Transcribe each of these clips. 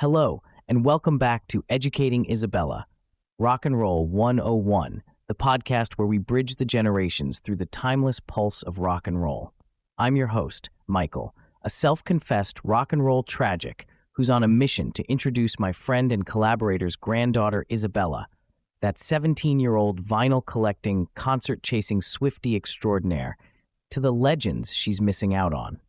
Hello, and welcome back to Educating Isabella, Rock and Roll 101, the podcast where we bridge the generations through the timeless pulse of rock and roll. I'm your host, Michael, a self-confessed rock and roll tragic who's on a mission to introduce my friend and collaborator's granddaughter, Isabella, that 17-year-old vinyl-collecting, concert-chasing Swiftie extraordinaire, to the legends she's missing out on.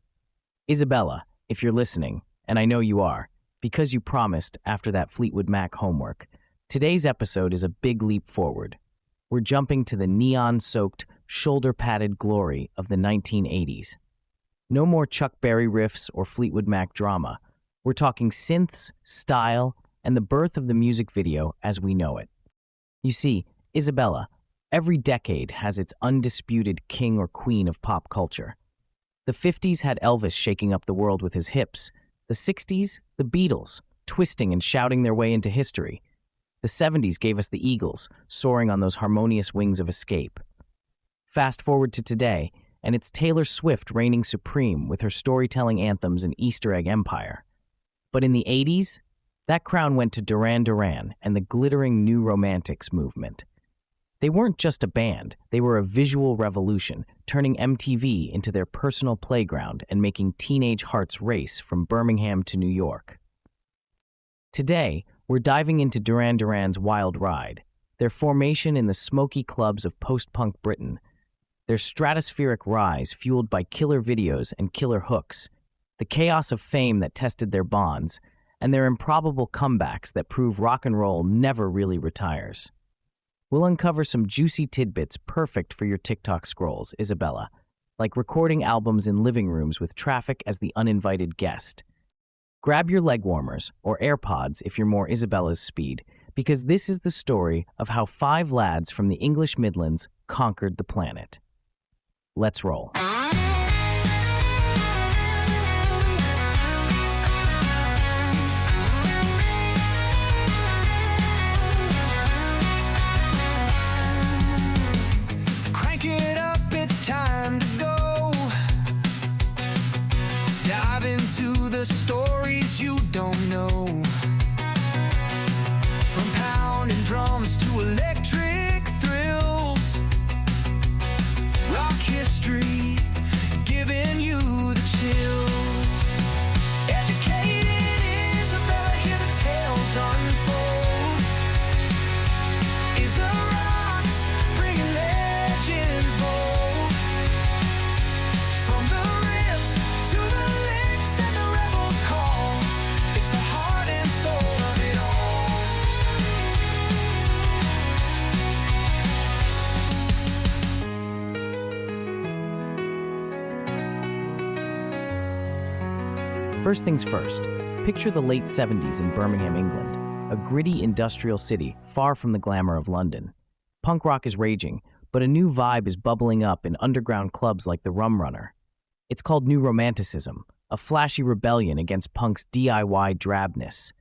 Isabella, if you're listening, and I know you are, because you promised after that Fleetwood Mac homework, today's episode is a big leap forward. We're jumping to the neon-soaked, shoulder-padded glory of the 1980s. No more Chuck Berry riffs or Fleetwood Mac drama. We're talking synths, style, and the birth of the music video as we know it. You see, Isabella, every decade has its undisputed king or queen of pop culture. The 50s had Elvis shaking up the world with his hips. The 60s, the Beatles, twisting and shouting their way into history. The 70s gave us the Eagles, soaring on those harmonious wings of escape. Fast forward to today, and it's Taylor Swift reigning supreme with her storytelling anthems and Easter egg empire. But in the 80s, that crown went to Duran Duran and the glittering New Romantics movement. They weren't just a band, they were a visual revolution, turning MTV into their personal playground and making teenage hearts race from Birmingham to New York. Today, we're diving into Duran Duran's wild ride, their formation in the smoky clubs of post-punk Britain, their stratospheric rise fueled by killer videos and killer hooks, the chaos of fame that tested their bonds, and their improbable comebacks that prove rock and roll never really retires. We'll uncover some juicy tidbits perfect for your TikTok scrolls, Isabella, like recording albums in living rooms with traffic as the uninvited guest. Grab your leg warmers, or AirPods if you're more Isabella's speed, because this is the story of how 5 lads from the English Midlands conquered the planet. Let's roll. Stories you don't know, from pounding drums to electric thrills, rock history giving you the chills. Educated Isabella, hear the tales unfold. Is a rocks bringing legends bold, from the riffs to the licks and the rebels call. It's the heart and soul of it all. First things first, picture the late 70s in Birmingham, England, a gritty industrial city far from the glamour of London. Punk rock is raging, but a new vibe is bubbling up in underground clubs like the Rum Runner. It's called New Romanticism, a flashy rebellion against punk's DIY drabness.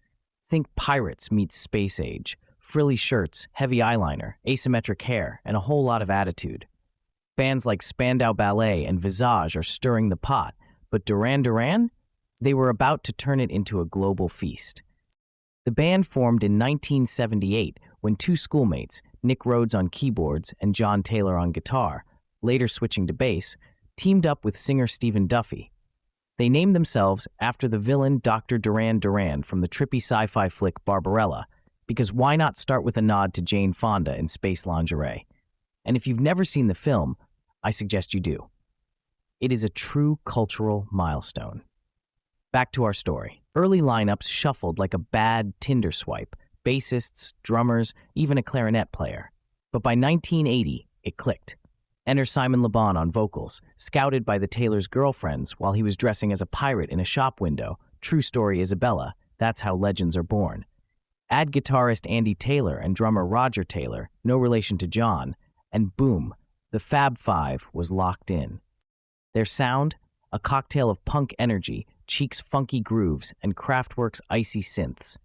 Think Pirates meets Space Age, frilly shirts, heavy eyeliner, asymmetric hair, and a whole lot of attitude. Bands like Spandau Ballet and Visage are stirring the pot, but Duran Duran? They were about to turn it into a global feast. The band formed in 1978 when 2 schoolmates, Nick Rhodes on keyboards and John Taylor on guitar, later switching to bass, teamed up with singer Stephen Duffy. They named themselves after the villain Dr. Duran Duran from the trippy sci-fi flick Barbarella, because why not start with a nod to Jane Fonda in Space Lingerie? And if you've never seen the film, I suggest you do. It is a true cultural milestone. Back to our story. Early lineups shuffled like a bad Tinder swipe, bassists, drummers, even a clarinet player. But by 1980, it clicked. Enter Simon Le Bon on vocals, scouted by the Taylor's girlfriends while he was dressing as a pirate in a shop window. True story Isabella, that's how legends are born. Add guitarist Andy Taylor and drummer Roger Taylor, no relation to John, and boom, the Fab Five was locked in. Their sound? A cocktail of punk energy, Cheek's funky grooves, and Kraftwerk's icy synths.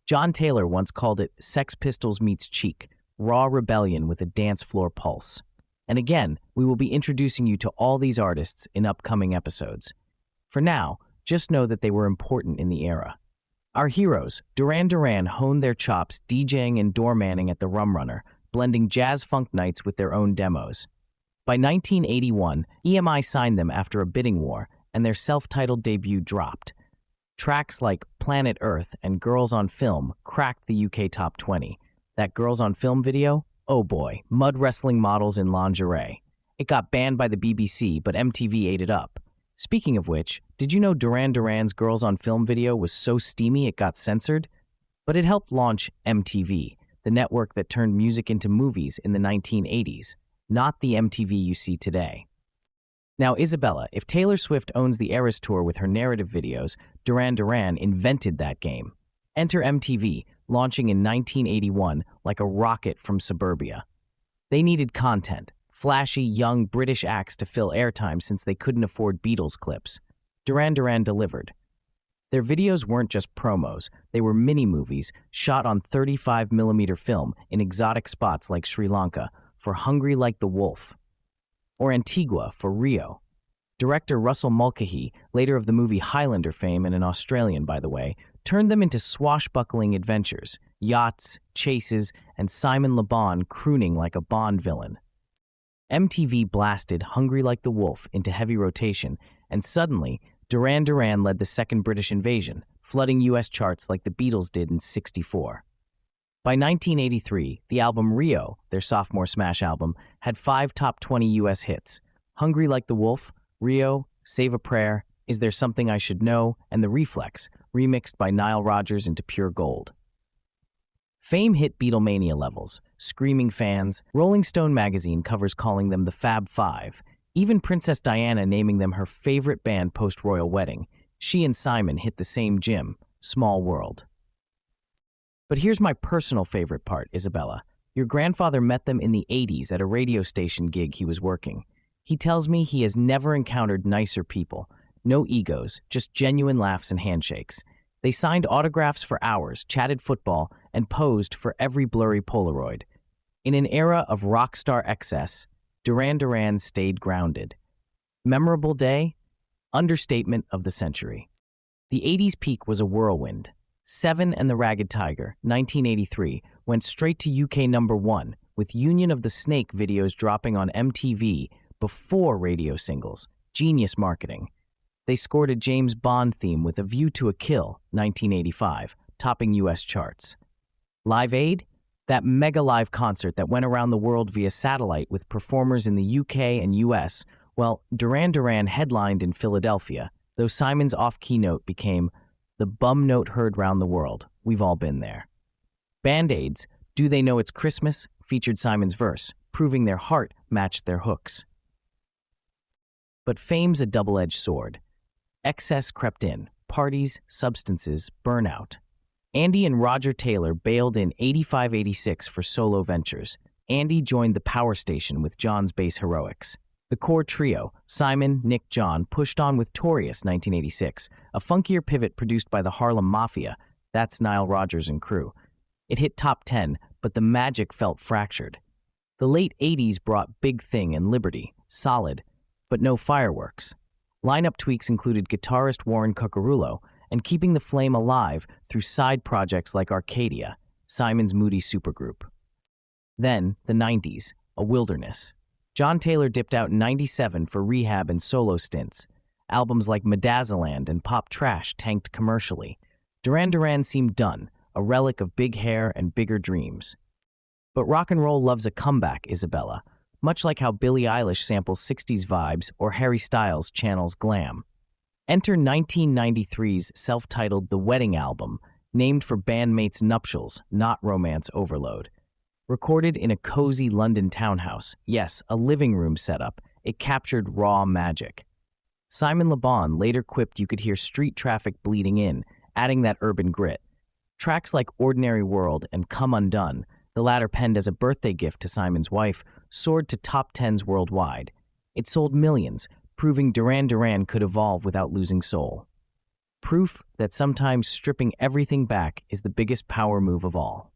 John Taylor once called it Sex Pistols meets Cheek, raw rebellion with a dance floor pulse. And again, we will be introducing you to all these artists in upcoming episodes. For now, just know that they were important in the era. Our heroes, Duran Duran, honed their chops DJing and doormanning at the Rum Runner, blending jazz-funk nights with their own demos. By 1981, EMI signed them after a bidding war, and their self-titled debut dropped. Tracks like Planet Earth and Girls on Film cracked the UK Top 20. That Girls on Film video? Oh boy, mud wrestling models in lingerie. It got banned by the BBC, but MTV ate it up. Speaking of which, did you know Duran Duran's Girls on Film video was so steamy it got censored? But it helped launch MTV, the network that turned music into movies in the 1980s, not the MTV you see today. Now, Isabella, if Taylor Swift owns the Eras Tour with her narrative videos, Duran Duran invented that game. Enter MTV, launching in 1981 like a rocket from suburbia. They needed content. Flashy, young British acts to fill airtime since they couldn't afford Beatles clips. Duran Duran delivered. Their videos weren't just promos, they were mini-movies shot on 35mm film in exotic spots like Sri Lanka for Hungry Like the Wolf, or Antigua for Rio. Director Russell Mulcahy, later of the movie Highlander fame and an Australian by the way, turned them into swashbuckling adventures, yachts, chases, and Simon Le Bon crooning like a Bond villain. MTV blasted Hungry Like the Wolf into heavy rotation, and suddenly, Duran Duran led the second British invasion, flooding US charts like the Beatles did in '64. By 1983, the album Rio, their sophomore smash album, had 5 top 20 US hits: Hungry Like the Wolf, Rio, Save a Prayer, Is There Something I Should Know, and The Reflex, remixed by Nile Rodgers into pure gold. Fame hit Beatlemania levels, screaming fans, Rolling Stone magazine covers calling them the Fab Five, even Princess Diana naming them her favorite band post-royal wedding. She and Simon hit the same gym, Small World. But here's my personal favorite part, Isabella. Your grandfather met them in the 80s at a radio station gig he was working. He tells me he has never encountered nicer people. No egos, just genuine laughs and handshakes. They signed autographs for hours, chatted football, and posed for every blurry Polaroid. In an era of rock star excess, Duran Duran stayed grounded. Memorable day? Understatement of the century. The 80s peak was a whirlwind. Seven and the Ragged Tiger, 1983, went straight to UK #1, with Union of the Snake videos dropping on MTV before radio singles. Genius marketing. They scored a James Bond theme with A View to a Kill, 1985, topping US charts. Live Aid? That mega live concert that went around the world via satellite with performers in the UK and US. Well, Duran Duran headlined in Philadelphia, though Simon's off-key note became the bum note heard round the world. We've all been there. Band-Aids, Do They Know It's Christmas? Featured Simon's verse, proving their heart matched their hooks. But fame's a double-edged sword. Excess crept in, parties, substances, burnout. Andy and Roger Taylor bailed in 85-86 for solo ventures. Andy joined the power station with John's bass heroics. The core trio, Simon, Nick, John, pushed on with Torious 1986, a funkier pivot produced by the Harlem Mafia. That's Nile Rodgers and crew. It hit top 10, but the magic felt fractured. The late 80s brought Big Thing and Liberty, solid, but no fireworks. Lineup tweaks included guitarist Warren Cucurullo and keeping the flame alive through side projects like Arcadia, Simon's moody supergroup. Then, the 90s, a wilderness. John Taylor dipped out in '97 for rehab and solo stints. Albums like Medazzaland and Pop Trash tanked commercially. Duran Duran seemed done, a relic of big hair and bigger dreams. But rock and roll loves a comeback, Isabella, much like how Billie Eilish samples 60s vibes or Harry Styles channels glam. Enter 1993's self-titled The Wedding Album, named for bandmates' nuptials, not romance overload. Recorded in a cozy London townhouse, yes, a living room setup, it captured raw magic. Simon Le Bon later quipped you could hear street traffic bleeding in, adding that urban grit. Tracks like Ordinary World and Come Undone, the latter penned as a birthday gift to Simon's wife, soared to top 10s worldwide. It sold millions, proving Duran Duran could evolve without losing soul. Proof that sometimes stripping everything back is the biggest power move of all.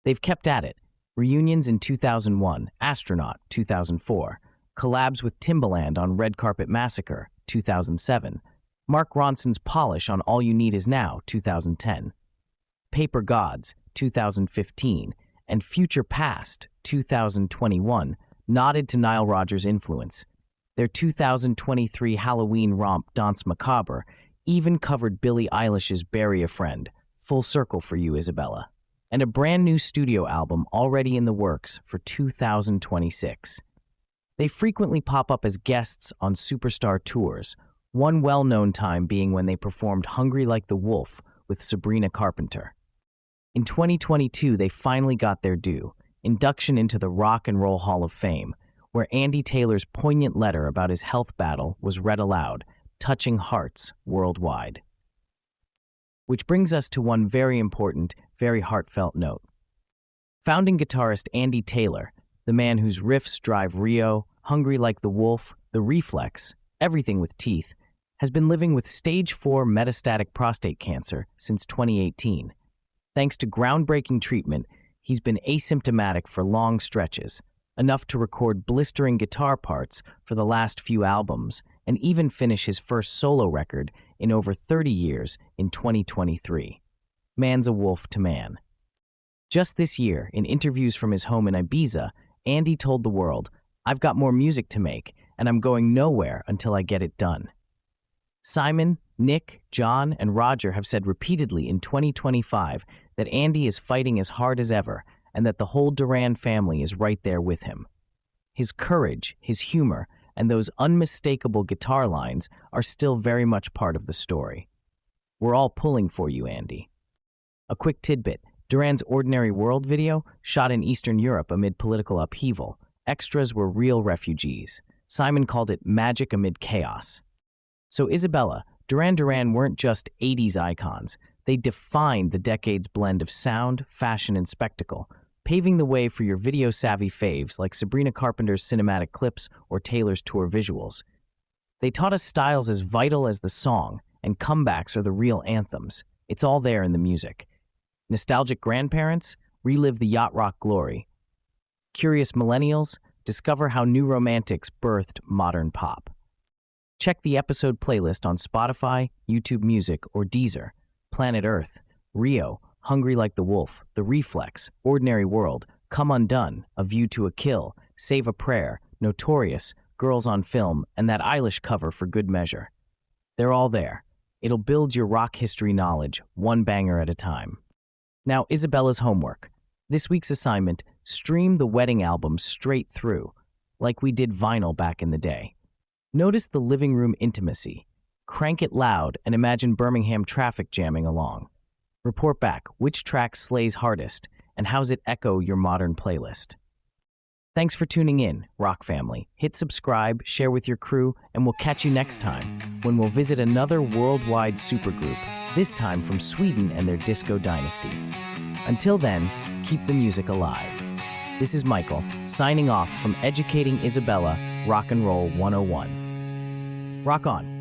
They've kept at it. Reunions in 2001, Astronaut, 2004. Collabs with Timbaland on Red Carpet Massacre, 2007. Mark Ronson's Polish on All You Need Is Now, 2010. Paper Gods, 2015, and Future Past, 2021, nodded to Nile Rodgers' influence. Their 2023 Halloween romp Danse Macabre even covered Billie Eilish's Bury a Friend, full circle for you, Isabella, and a brand new studio album already in the works for 2026. They frequently pop up as guests on superstar tours, one well-known time being when they performed Hungry Like the Wolf with Sabrina Carpenter. In 2022, they finally got their due, induction into the Rock and Roll Hall of Fame, where Andy Taylor's poignant letter about his health battle was read aloud, touching hearts worldwide. Which brings us to one very important, very heartfelt note. Founding guitarist Andy Taylor, the man whose riffs drive Rio, Hungry Like the Wolf, The Reflex, Everything with Teeth, has been living with stage 4 metastatic prostate cancer since 2018. Thanks to groundbreaking treatment, he's been asymptomatic for long stretches, enough to record blistering guitar parts for the last few albums and even finish his first solo record in over 30 years in 2023. Man's a wolf to man. Just this year, in interviews from his home in Ibiza, Andy told the world, "I've got more music to make, and I'm going nowhere until I get it done." Simon, Nick, John, and Roger have said repeatedly in 2025 that Andy is fighting as hard as ever and that the whole Duran family is right there with him. His courage, his humor, and those unmistakable guitar lines are still very much part of the story. We're all pulling for you, Andy. A quick tidbit, Duran's Ordinary World video, shot in Eastern Europe amid political upheaval. Extras were real refugees. Simon called it magic amid chaos. So Isabella, Duran Duran weren't just 80s icons. They defined the decade's blend of sound, fashion, and spectacle, paving the way for your video-savvy faves like Sabrina Carpenter's cinematic clips or Taylor's tour visuals. They taught us styles as vital as the song, and comebacks are the real anthems. It's all there in the music. Nostalgic grandparents? Relive the yacht rock glory. Curious millennials? Discover how new romantics birthed modern pop. Check the episode playlist on Spotify, YouTube Music, or Deezer. Planet Earth, Rio, Hungry Like the Wolf, The Reflex, Ordinary World, Come Undone, A View to a Kill, Save a Prayer, Notorious, Girls on Film, and that Eilish cover for Good Measure. They're all there. It'll build your rock history knowledge, one banger at a time. Now, Isabella's homework. This week's assignment, stream the wedding album straight through, like we did vinyl back in the day. Notice the living room intimacy. Crank it loud and imagine Birmingham traffic jamming along. Report back which track slays hardest and how's it echo your modern playlist. Thanks for tuning in, Rock Family. Hit subscribe, share with your crew, and we'll catch you next time when we'll visit another worldwide supergroup, this time from Sweden and their disco dynasty. Until then, keep the music alive. This is Michael, signing off from Educating Isabella, Rock and Roll 101. Rock on.